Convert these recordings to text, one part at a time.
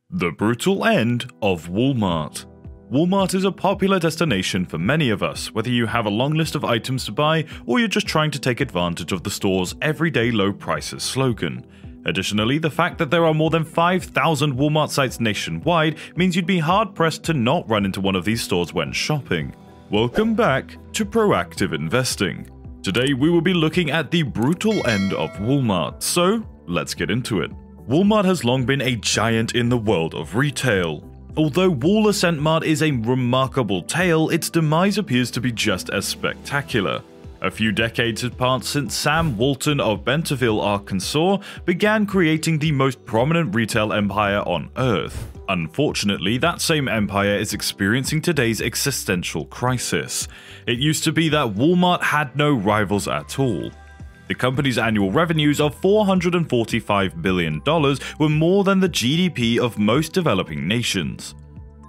The brutal end of Walmart. Walmart is a popular destination for many of us, whether you have a long list of items to buy or you're just trying to take advantage of the store's everyday low prices slogan. Additionally, the fact that there are more than 5,000 Walmart sites nationwide means you'd be hard-pressed to not run into one of these stores when shopping. Welcome back to Proactive Investing. Today we will be looking at the brutal end of Walmart, so let's get into it. Walmart has long been a giant in the world of retail. Although Wall Ascent Mart is a remarkable tale, its demise appears to be just as spectacular. A few decades had passed since Sam Walton of Bentonville, Arkansas, began creating the most prominent retail empire on Earth. Unfortunately, that same empire is experiencing today's existential crisis. It used to be that Walmart had no rivals at all. The company's annual revenues of $445 billion were more than the GDP of most developing nations.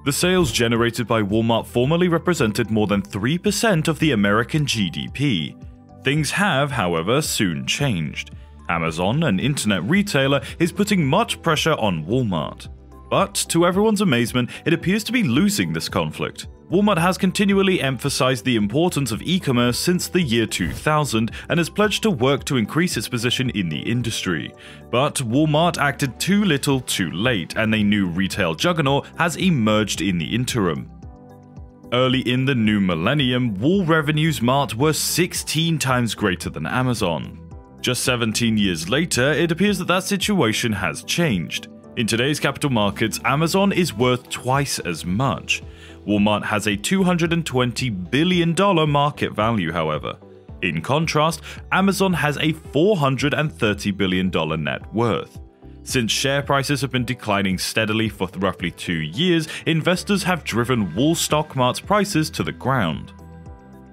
The sales generated by Walmart formerly represented more than 3% of the American GDP. Things have, however, soon changed. Amazon, an internet retailer, is putting much pressure on Walmart. But, to everyone's amazement, it appears to be losing this conflict. Walmart has continually emphasized the importance of e-commerce since the year 2000 and has pledged to work to increase its position in the industry. But Walmart acted too little too late, and a new retail juggernaut has emerged in the interim. Early in the new millennium, Wall revenues Mart were 16 times greater than Amazon. Just 17 years later, it appears that situation has changed. In today's capital markets, Amazon is worth twice as much. Walmart has a $220 billion market value, however. In contrast, Amazon has a $430 billion net worth. Since share prices have been declining steadily for roughly 2 years, investors have driven Wall Stock Mart's prices to the ground.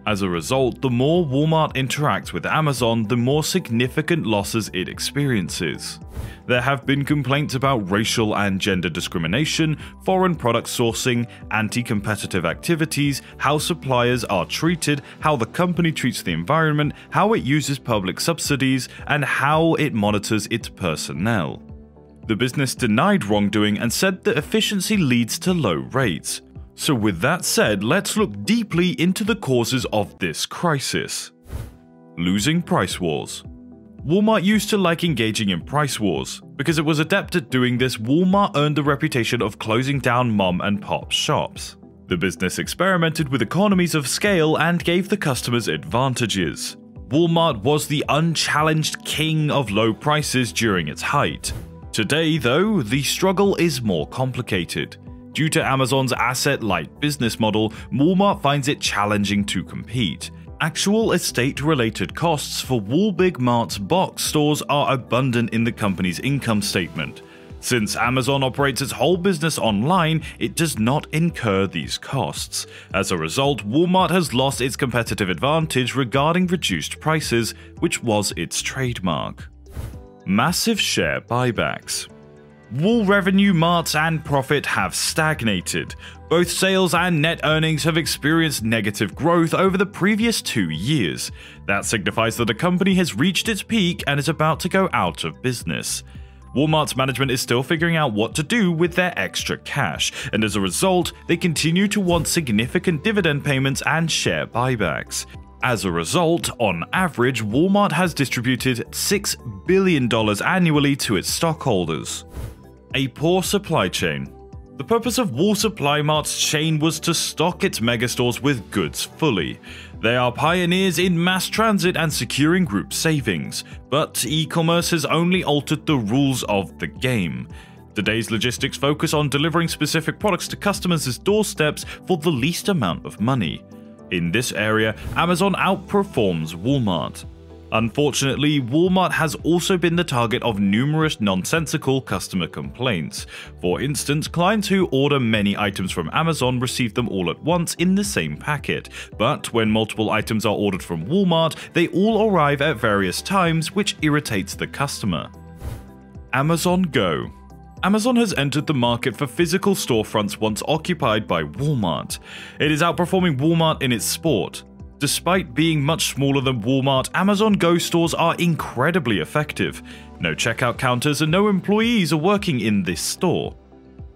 As a result, the more Walmart interacts with Amazon, the more significant losses it experiences. There have been complaints about racial and gender discrimination, foreign product sourcing, anti-competitive activities, how suppliers are treated, how the company treats the environment, how it uses public subsidies, and how it monitors its personnel. The business denied wrongdoing and said that efficiency leads to low rates. So with that said, let's look deeply into the causes of this crisis. Losing price wars. Walmart used to like engaging in price wars. Because it was adept at doing this, Walmart earned the reputation of closing down mom and pop shops. The business experimented with economies of scale and gave the customers advantages. Walmart was the unchallenged king of low prices during its height. Today, though, the struggle is more complicated. Due to Amazon's asset-light business model, Walmart finds it challenging to compete. Actual estate-related costs for Wal-Big Mart's box stores are abundant in the company's income statement. Since Amazon operates its whole business online, it does not incur these costs. As a result, Walmart has lost its competitive advantage regarding reduced prices, which was its trademark. Massive share buybacks. Wall revenue, Mart, and profit have stagnated. Both sales and net earnings have experienced negative growth over the previous 2 years. That signifies that the company has reached its peak and is about to go out of business. Walmart's management is still figuring out what to do with their extra cash, and as a result, they continue to want significant dividend payments and share buybacks. As a result, on average, Walmart has distributed $6 billion annually to its stockholders. A poor supply chain. The purpose of Wall Supply Mart's chain was to stock its megastores with goods fully. They are pioneers in mass transit and securing group savings, but e-commerce has only altered the rules of the game. Today's logistics focus on delivering specific products to customers' doorsteps for the least amount of money. In this area, Amazon outperforms Walmart. Unfortunately, Walmart has also been the target of numerous nonsensical customer complaints. For instance, clients who order many items from Amazon receive them all at once in the same packet, but when multiple items are ordered from Walmart, they all arrive at various times, which irritates the customer. Amazon Go. Amazon has entered the market for physical storefronts once occupied by Walmart. It is outperforming Walmart in its sport. Despite being much smaller than Walmart, Amazon Go stores are incredibly effective. No checkout counters and no employees are working in this store.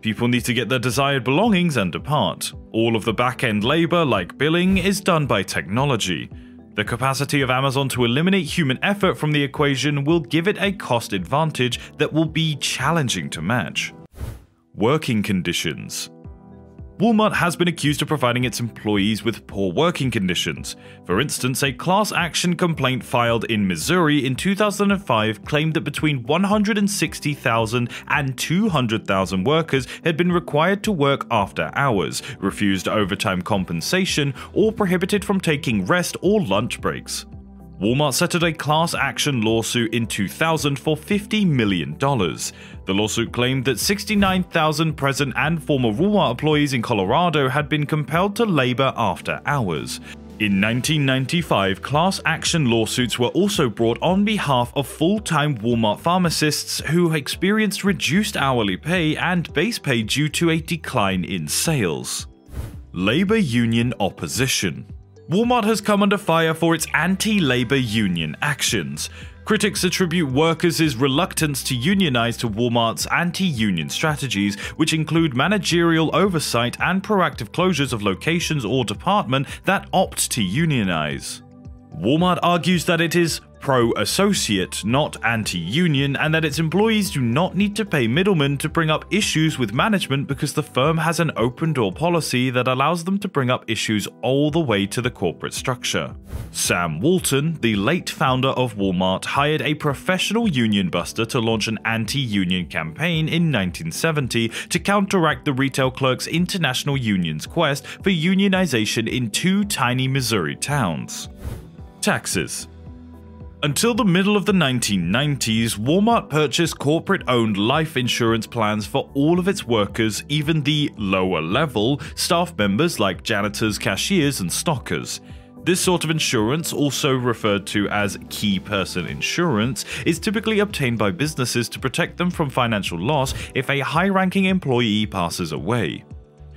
People need to get their desired belongings and depart. All of the back-end labor, like billing, is done by technology. The capacity of Amazon to eliminate human effort from the equation will give it a cost advantage that will be challenging to match. Working conditions. Walmart has been accused of providing its employees with poor working conditions. For instance, a class action complaint filed in Missouri in 2005 claimed that between 160,000 and 200,000 workers had been required to work after hours, refused overtime compensation, or prohibited from taking rest or lunch breaks. Walmart settled a class action lawsuit in 2000 for $50 million. The lawsuit claimed that 69,000 present and former Walmart employees in Colorado had been compelled to labor after hours. In 1995, class action lawsuits were also brought on behalf of full-time Walmart pharmacists who experienced reduced hourly pay and base pay due to a decline in sales. Labor union opposition. Walmart has come under fire for its anti-labor union actions. Critics attribute workers' reluctance to unionize to Walmart's anti-union strategies, which include managerial oversight and proactive closures of locations or department that opt to unionize. Walmart argues that it is pro-associate, not anti-union, and that its employees do not need to pay middlemen to bring up issues with management because the firm has an open-door policy that allows them to bring up issues all the way to the corporate structure. Sam Walton, the late founder of Walmart, hired a professional union buster to launch an anti-union campaign in 1970 to counteract the Retail Clerks International Union's quest for unionization in two tiny Missouri towns. Taxes. Until the middle of the 1990s, Walmart purchased corporate-owned life insurance plans for all of its workers, even the lower-level staff members like janitors, cashiers, and stockers. This sort of insurance, also referred to as key person insurance, is typically obtained by businesses to protect them from financial loss if a high-ranking employee passes away.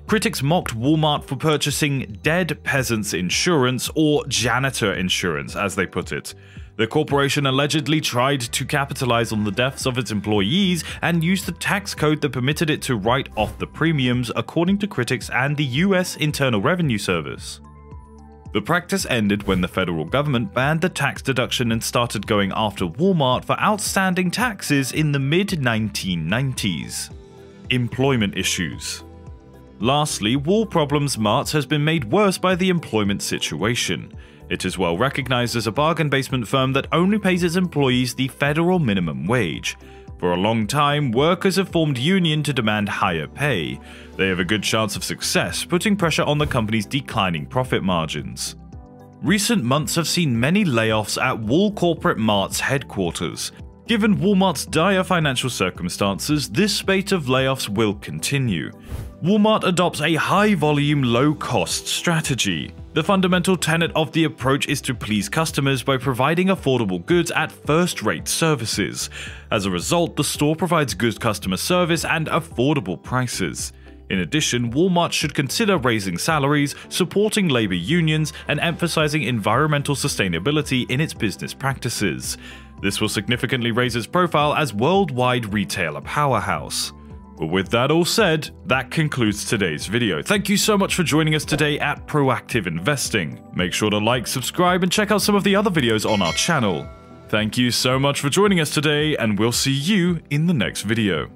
Critics mocked Walmart for purchasing dead peasants insurance, or janitor insurance as they put it. The corporation allegedly tried to capitalize on the deaths of its employees and used the tax code that permitted it to write off the premiums, according to critics and the US Internal Revenue Service. The practice ended when the federal government banned the tax deduction and started going after Walmart for outstanding taxes in the mid-1990s. Employment issues. Lastly, Wall Problems Mart has been made worse by the employment situation. It is well recognized as a bargain basement firm that only pays its employees the federal minimum wage. For a long time, workers have formed union to demand higher pay. They have a good chance of success, putting pressure on the company's declining profit margins. Recent months have seen many layoffs at Wall Corporate Mart's headquarters. Given Walmart's dire financial circumstances, this spate of layoffs will continue. Walmart adopts a high-volume, low-cost strategy. The fundamental tenet of the approach is to please customers by providing affordable goods at first-rate services. As a result, the store provides good customer service and affordable prices. In addition, Walmart should consider raising salaries, supporting labor unions, and emphasizing environmental sustainability in its business practices. This will significantly raise its profile as worldwide retailer powerhouse. But with that all said, that concludes today's video. Thank you so much for joining us today at Proactive Investing. Make sure to like, subscribe, and check out some of the other videos on our channel. Thank you so much for joining us today, and we'll see you in the next video.